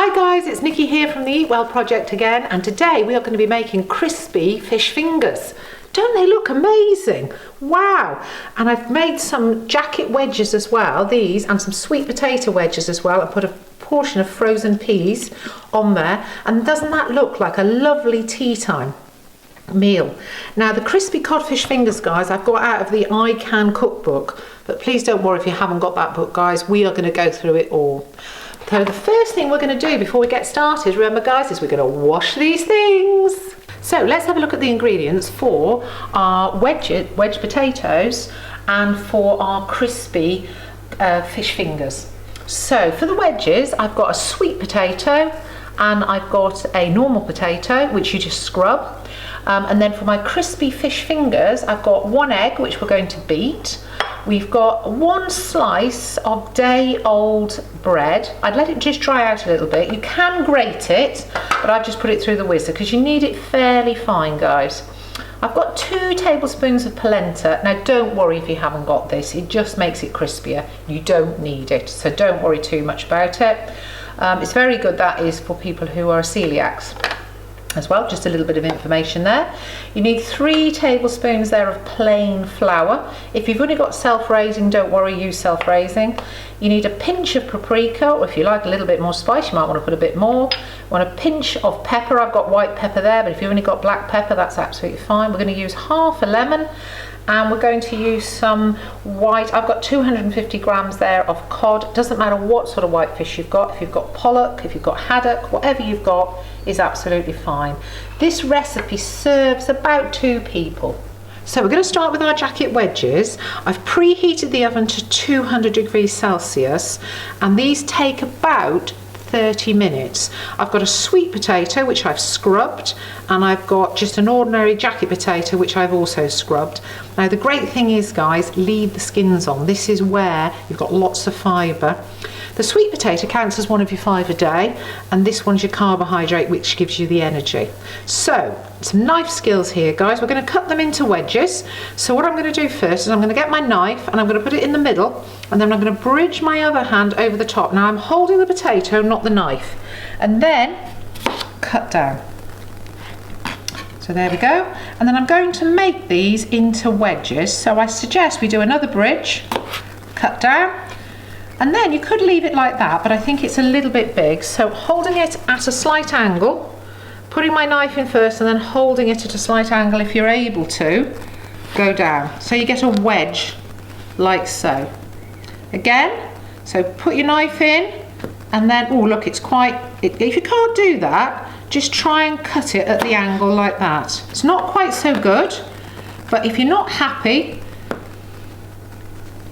Hi guys, it's Nikki here from the Eat Well project again, and today we are going to be making crispy fish fingers. Don't they look amazing? Wow! And I've made some jacket wedges as well, these, and some sweet potato wedges as well. I put a portion of frozen peas on there, and doesn't that look like a lovely tea time meal? Now the crispy codfish fingers, guys, I've got out of the I Can cookbook, but please don't worry if you haven't got that book, guys. We are going to go through it all. So the first thing we're going to do before we get started, remember guys, is we're going to wash these things. So let's have a look at the ingredients for our wedge potatoes and for our crispy fish fingers. So for the wedges, I've got a sweet potato and I've got a normal potato, which you just scrub. And then for my crispy fish fingers, I've got one egg, which we're going to beat. We've got one slice of day-old bread. I'd let it just dry out a little bit. You can grate it, but I've just put it through the whizzer because you need it fairly fine, guys. I've got 2 tablespoons of polenta. Now don't worry if you haven't got this, it just makes it crispier. You don't need it, so don't worry too much about it. It's very good, that is, for people who are celiacs as well. Just a little bit of information there. You need 3 tablespoons there of plain flour. If you've only got self-raising, don't worry, use self-raising. You need a pinch of paprika, or if you like a little bit more spice, you might want to put a bit more. You want a pinch of pepper. I've got white pepper there, but if you've only got black pepper, that's absolutely fine. We're going to use half a lemon, and we're going to use some white. I've got 250 grams there of cod. Doesn't matter what sort of white fish you've got. If you've got pollock, if you've got haddock, whatever you've got is absolutely fine. This recipe serves about 2 people. So we're going to start with our jacket wedges. I've preheated the oven to 200 degrees Celsius, and these take about 30 minutes. I've got a sweet potato which I've scrubbed, and I've got just an ordinary jacket potato which I've also scrubbed. Now the great thing is, guys, leave the skins on. This is where you've got lots of fibre. The sweet potato counts as one of your 5 a day, and this one's your carbohydrate, which gives you the energy. So some knife skills here, guys. We're going to cut them into wedges. So what I'm going to do first is I'm going to get my knife and I'm going to put it in the middle, and then I'm going to bridge my other hand over the top. Now I'm holding the potato, not the knife, and then cut down. So there we go. And then I'm going to make these into wedges. So I suggest we do another bridge, cut down, and then you could leave it like that, but I think it's a little bit big. So holding it at a slight angle, putting my knife in first, and then holding it at a slight angle if you're able to, go down. So you get a wedge like so. Again, so put your knife in, and then, oh look, it's quite, if you can't do that, just try and cut it at the angle like that. It's not quite so good, but if you're not happy,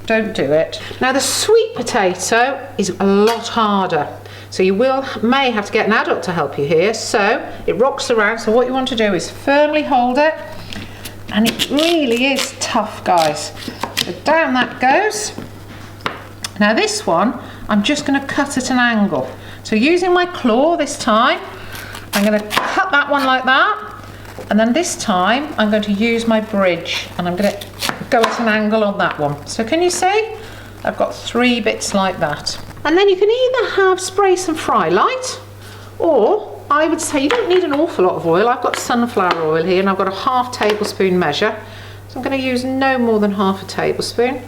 don't do it. Now the sweet potato is a lot harder, so you may have to get an adult to help you here. So it rocks around, so what you want to do is firmly hold it, and it really is tough, guys. So down that goes. Now this one, I'm just going to cut at an angle. So using my claw this time, I'm going to cut that one like that, and then this time I'm going to use my bridge, and I'm going to go at an angle on that one. So can you see? I've got 3 bits like that. And then you can either have spray some fry light, or I would say you don't need an awful lot of oil. I've got sunflower oil here, and I've got a ½ tablespoon measure. So I'm going to use no more than ½ tablespoon.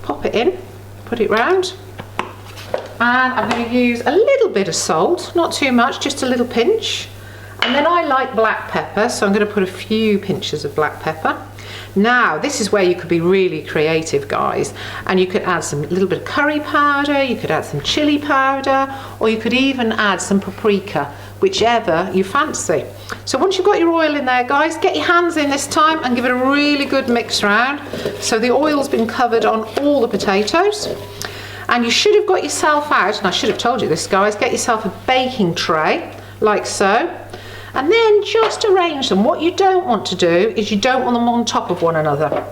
Pop it in, put it round, and I'm going to use a little bit of salt, not too much, just a little pinch. And then I like black pepper, so I'm going to put a few pinches of black pepper. Now this is where you could be really creative, guys, and you could add some little bit of curry powder, you could add some chili powder, or you could even add some paprika, whichever you fancy. So once you've got your oil in there, guys, get your hands in this time and give it a really good mix round so the oil's been covered on all the potatoes. And you should have got yourself out, and I should have told you this, guys, get yourself a baking tray like so. And then just arrange them. What you don't want to do is you don't want them on top of one another.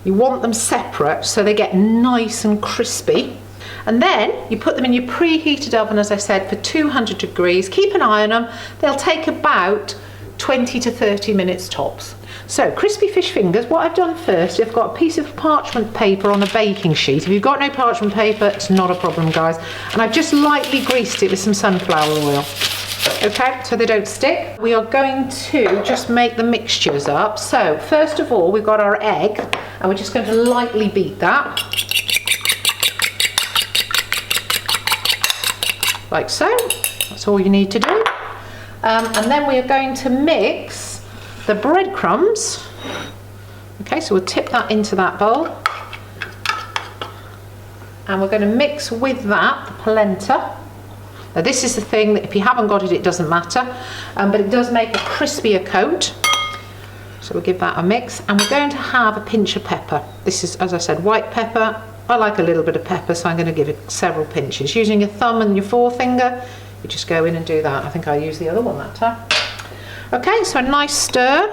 You want them separate so they get nice and crispy. And then you put them in your preheated oven, as I said, for 200 degrees. Keep an eye on them. They'll take about 20 to 30 minutes tops. So crispy fish fingers, what I've done first, I've got a piece of parchment paper on a baking sheet. If you've got no parchment paper, it's not a problem, guys. And I've just lightly greased it with some sunflower oil. Okay, so they don't stick. We are going to just make the mixtures up. So first of all, we've got our egg, and we're just going to lightly beat that. Like so. That's all you need to do. And then we are going to mix the breadcrumbs. Okay, so we'll tip that into that bowl. And we're going to mix with that the polenta. Now this is the thing that if you haven't got it, it doesn't matter, but it does make a crispier coat. So we'll give that a mix, and we're going to have a pinch of pepper. This is, as I said, white pepper. I like a little bit of pepper, so I'm going to give it several pinches. Using your thumb and your forefinger, you just go in and do that. I think I used the other one that time. Okay, so a nice stir.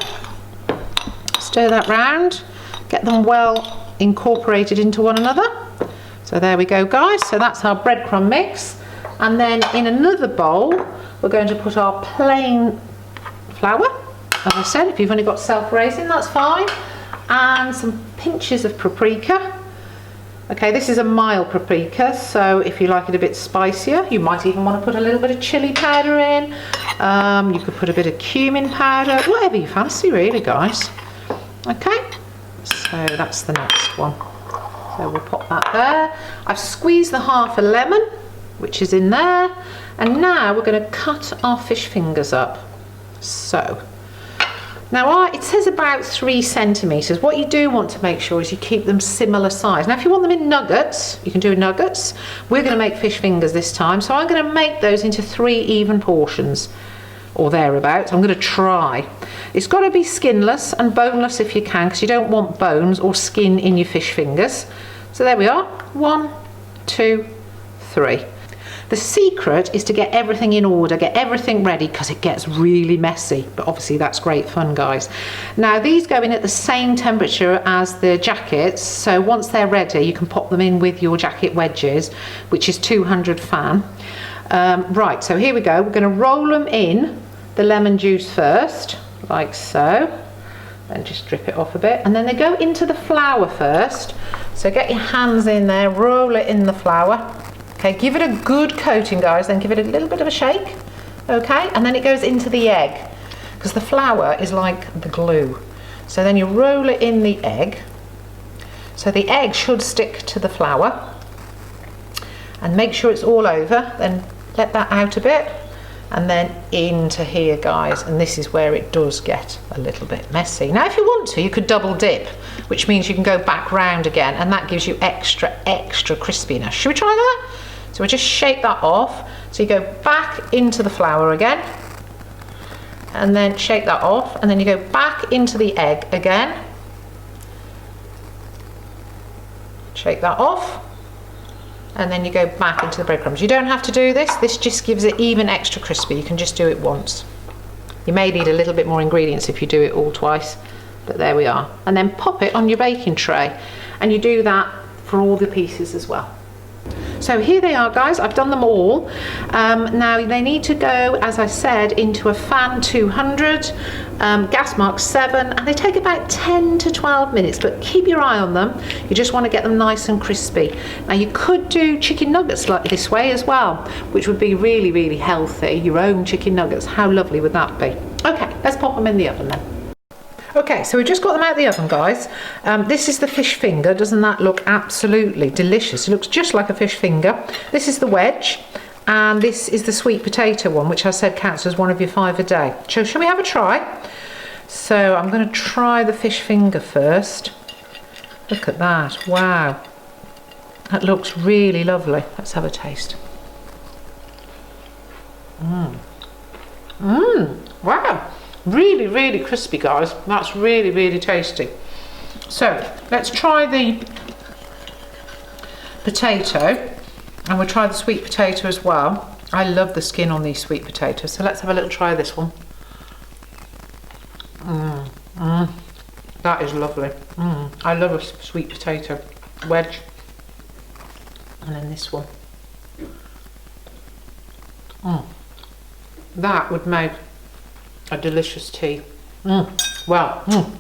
Stir that round. Get them well incorporated into one another. So there we go, guys. So that's our breadcrumb mix. And then in another bowl, we're going to put our plain flour. As I said, if you've only got self-raising, that's fine. And some pinches of paprika. Okay, this is a mild paprika, so if you like it a bit spicier, you might even want to put a little bit of chili powder in. You could put a bit of cumin powder, whatever you fancy really, guys. Okay, so that's the next one. So we'll pop that there. I've squeezed the half a lemon, which is in there. And now we're going to cut our fish fingers up. So, now it says about 3 centimetres. What you do want to make sure is you keep them similar size. Now if you want them in nuggets, you can do nuggets. We're going to make fish fingers this time, so I'm going to make those into 3 even portions, or thereabouts. I'm going to try. It's got to be skinless and boneless if you can, because you don't want bones or skin in your fish fingers. So there we are. 1, 2, 3. The secret is to get everything in order, get everything ready, because it gets really messy, but obviously that's great fun, guys. Now these go in at the same temperature as the jackets, so once they're ready you can pop them in with your jacket wedges, which is 200 fan. Right, so here we go. We're going to roll them in the lemon juice first, like so, and just drip it off a bit, and then they go into the flour first. So get your hands in there, roll it in the flour. Okay, give it a good coating, guys, then give it a little bit of a shake. Okay, and then it goes into the egg, because the flour is like the glue. So then you roll it in the egg. So the egg should stick to the flour. And make sure it's all over, then let that out a bit. And then into here, guys, and this is where it does get a little bit messy. Now if you want to, you could double dip, which means you can go back round again, and that gives you extra crispiness. Should we try that? So we just shake that off. So you go back into the flour again, and then shake that off, and then you go back into the egg again, shake that off, and then you go back into the breadcrumbs. You don't have to do this. This just gives it even extra crispy. You can just do it once. You may need a little bit more ingredients if you do it all twice, but there we are. And then pop it on your baking tray, and you do that for all the pieces as well. So here they are, guys. I've done them all. Now they need to go, as I said, into a fan 200, gas mark 7, and they take about 10 to 12 minutes, but keep your eye on them. You just want to get them nice and crispy. Now you could do chicken nuggets like this way as well, which would be really, really healthy. Your own chicken nuggets. How lovely would that be? Okay, let's pop them in the oven then. Okay, so we just got them out of the oven, guys. This is the fish finger. Doesn't that look absolutely delicious? It looks just like a fish finger. This is the wedge, and this is the sweet potato one, which I said counts as one of your 5 a day. So shall we have a try? So I'm going to try the fish finger first. Look at that. Wow. That looks really lovely. Let's have a taste. Wow. Really, really crispy, guys. That's really, really tasty. So let's try the potato, and we'll try the sweet potato as well. I love the skin on these sweet potatoes, so let's have a little try of this one. That is lovely. I love a sweet potato wedge. And then this one. That would make a delicious tea. Well,